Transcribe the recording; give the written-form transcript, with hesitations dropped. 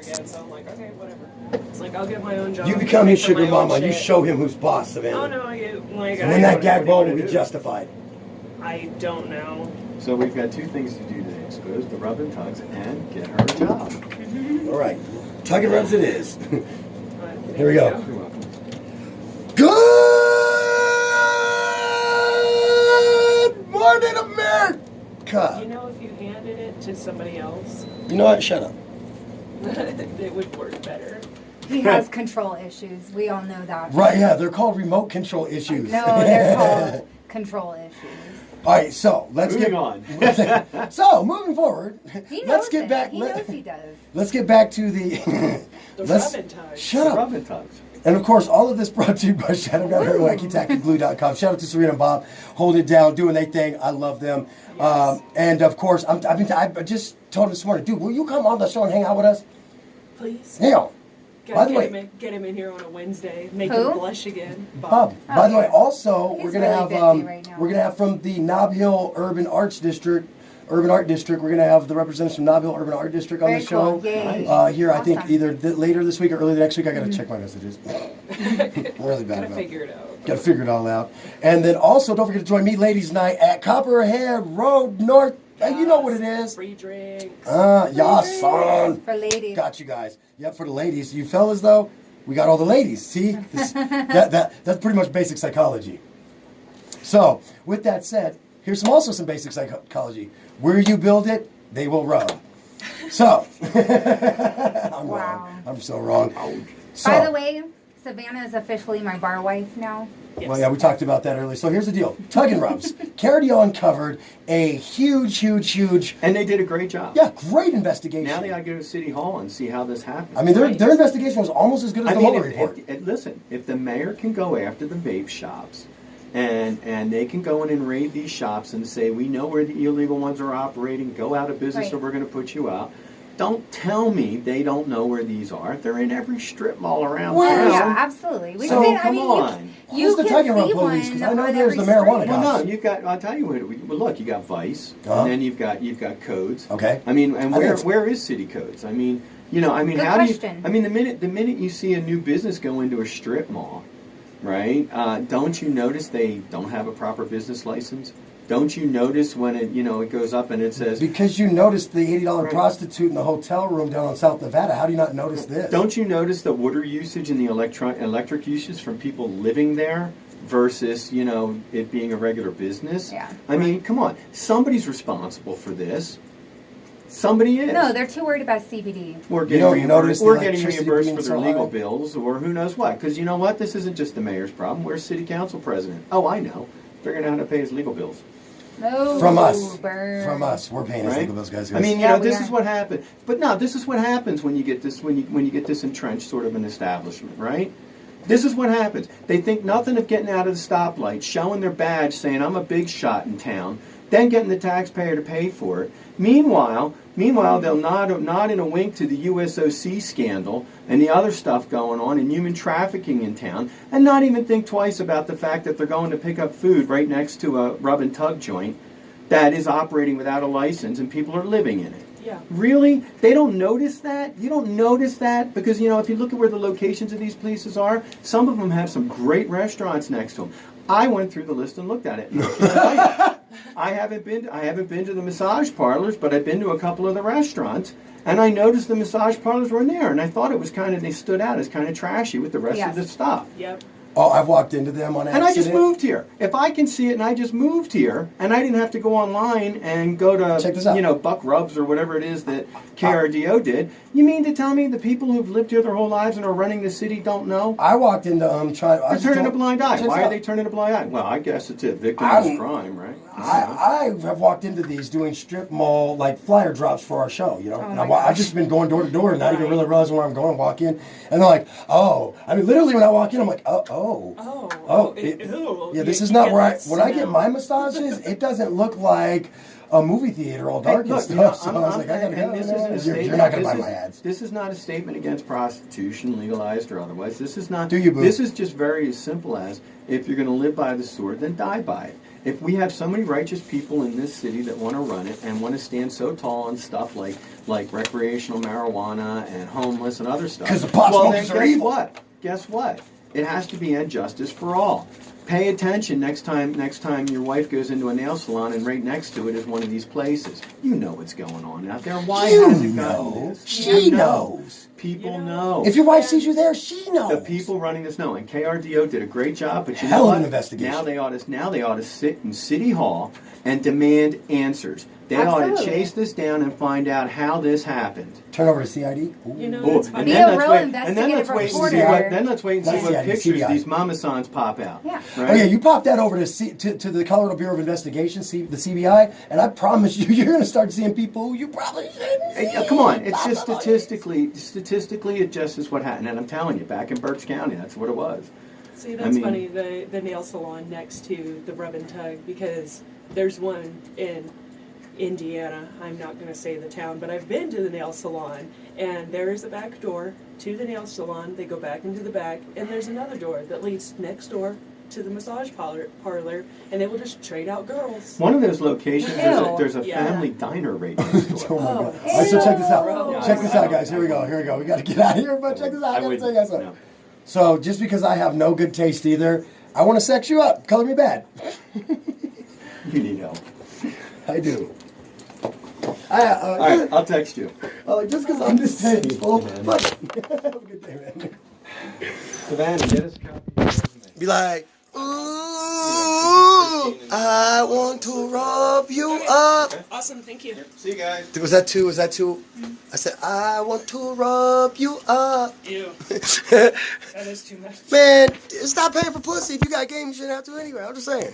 again. So I'm like, okay, whatever. It's like, I'll get my own job. You become his sugar mama. You show him who's boss, Savannah. Oh, no, like... And then that gag ball will be justified. I don't know. So we've got two things to do today. Expose the rub and tugs and get her a job. All right. Tug and rubs it is. Here we go. You're welcome. Good morning, America. You know, if you handed it to somebody else, You know what? Shut up. it would work better. He has control issues. We all know that. Right, yeah, they're called remote control issues. No, they're called control issues. All right, so let's Moving get on. So moving forward, He knows let's get it. back. He knows he does. Let's get back to the. The let's rub and tug. shut up. Rub and tugs. And of course, all of this brought to you by Shadow.HerWackyTackyGlue.com. Shout out to Serena and Bob, holding it down, doing their thing. I love them. Yes. And of course, I just told him this morning, dude, will you come on the show and hang out with us? Please. Hell. By the way, Get him in here on a Wednesday. Make Who? him blush again. Bob. Oh, By the way, yeah. also He's we're gonna really have busy right now. we're gonna have from the Nob Hill Urban Art District. We're gonna have the representatients from Nob Hill Urban Art District on Very the show. cool. Yay. Here, I think Awesome. either later this week or early next week. I gotta check my messages. I'm really bad Gotta about it. figure it out. Got to figure it all out. And then also, don't forget to join me, Ladies Night, at Copperhead Road North. You know what it is. Free drinks. Yeah, son. For ladies. Got you guys. Yep, for the ladies. You fellas, though, we got all the ladies. See? That's pretty much basic psychology. So, with that said, here's some basic psychology. Where you build it, they will rub. So, I'm Wow. wrong. I'm so wrong. So, By the way, Savannah is officially my bar wife now. Yes. well, yeah, we talked about that earlier. So here's the deal. Tug and rubs. KRDO uncovered a huge, And they did a great job. yeah, great investigation. Now they got to go to City Hall and see how this happened. I mean, their investigation was almost as good as the Mueller report. Listen, if the mayor can go after the vape shops, and they can go in and raid these shops and say, we know where the illegal ones are operating, go out of business Right. or we're going to put you out. Don't tell me they don't know where these are. They're in every strip mall around Well, town. Yeah, absolutely. We So, can, come on. You Who's the can Tug and Rub see police? one 'Cause I know on there's every the marijuana street. guy. Well, no, you've got. I'll tell you what. Well, look, you got Vice, Uh-huh. and then you've got codes. Okay. I mean, and I think where is City Codes? I mean, Good how do question. you? I mean, the minute you see a new business go into a strip mall, right? Don't you notice they don't have a proper business license? Don't you notice when it goes up and it says? Because you noticed the $80 Right. prostitute in the hotel room down on South Nevada. How do you not notice this? Don't you notice the water usage and the electric usage from people living there versus it being a regular business? Yeah. I mean, come on, somebody's responsible for this. Somebody is. No, they're too worried about CBD. We're You getting don't notice reimbursed. the We're getting electricity reimbursed being for their so legal high? bills, or who knows what? Because you know what? This isn't just the mayor's problem. We're city council president. Oh, I know. Figuring out how to pay his legal bills. No. From us. Burn. From us. We're paying his Right? legal bills, guys. I mean, Yeah, we this are. is what happened. But no, this is what happens when you get this when you get this entrenched sort of an establishment, right? This is what happens. They think nothing of getting out of the stoplight, showing their badge, saying I'm a big shot in town, then getting the taxpayer to pay for it. Meanwhile, they'll nod in a wink to the USOC scandal and the other stuff going on in human trafficking in town, and not even think twice about the fact that they're going to pick up food right next to a rub and tug joint that is operating without a license and people are living in it. Yeah. Really? They don't notice that? You don't notice that? Because, if you look at where the locations of these places are, some of them have some great restaurants next to them. I went through the list and looked at it. I haven't been to the massage parlors, but I've been to a couple of the restaurants, and I noticed the massage parlors were in there, and I thought it was they stood out as kind of trashy with the rest of the stuff. Yep. Oh, I've walked into them on accident. And I just moved here. If I can see it and I just moved here, and I didn't have to go online and go to, Check this out. Buck Rubs or whatever it is that KRDO did, you mean to tell me the people who've lived here their whole lives and are running the city don't know? I walked into They're turning a blind eye. Check Why this are out. they turning a blind eye? Well, I guess it's a victim of crime, right? I have walked into these doing strip mall flyer drops for our show, and I've just been going door to door and not even really realizing where I'm going. Walk in, and they're like, "Oh!" I mean, literally when I walk in, I'm like, "Oh." Yeah, this is not where when I get my massages, it doesn't look like a movie theater all dark and stuff. So I was like, I gotta go. This isn't a statement. You're not gonna buy my ads. This is not a statement against prostitution, legalized or otherwise. This is not. Do you, boo? This is just very as simple as if you're going to live by the sword, then die by it. If we have so many righteous people in this city that want to run it and want to stand so tall on stuff like like recreational marijuana and homeless and other stuff. 'Cause the pot well, smokers then are guess evil. what? Guess what? It has to be justice for all. Pay attention next time your wife goes into a nail salon and right next to it is one of these places. You know what's going on out there. Why You has it know. gotten this? She You know. knows. People You know. If your wife sees you there, she knows. The people running this know, and KRDO did a great job. But you Hell know of what? an investigation. Now they ought to sit in City Hall and demand answers. They ought to Absolutely. chase this down and find out how this happened. Turn over to CID. Ooh. You know, Oh, it's and funny. Be then a let's real wait. And then investigative let's wait and see reporter. what. Then let's wait and see Not what CID, pictures CBI. these mama sons pop out. Yeah. Right? Oh yeah, you pop that over to the Colorado Bureau of Investigation, the CBI, and I promise you, you're going to start seeing people who you probably shouldn't Hey, see. come on, it's just Blah, blah, blah. statistically, it just is what happened. And I'm telling you, back in Berks County, that's what it was. See, that's mean- funny, the nail salon next to the Rub and Tug, because there's one in Indiana. I'm not going to say the town, but I've been to the nail salon, and there is a back door to the nail salon. They go back into the back, and there's another door that leads next door to the massage parlor, and they will just trade out girls. One of those locations, Ew. there's a Yeah. family diner right next Oh door. my god! Oh, All right, so check this out. gross. Check this out, guys. Here we go. Here we go. We got to get out of here, but check this out. I got to tell you guys something. No. So just because I have no good taste either, I want to sex you up. Color me bad. You need help. I do. All right, I'll text you. Just because I'm this tasteful. Yeah. Fuck. Have a good day, man. Savannah, get us a copy of your resume. Be like, ooh, I want to rub you up. Awesome, thank you. See you guys. Was that two? Was that two? I said, I want to rub you up. Ew, that is too much. Man, stop paying for pussy. If you got game, you shouldn't have to anyway. I'm just saying.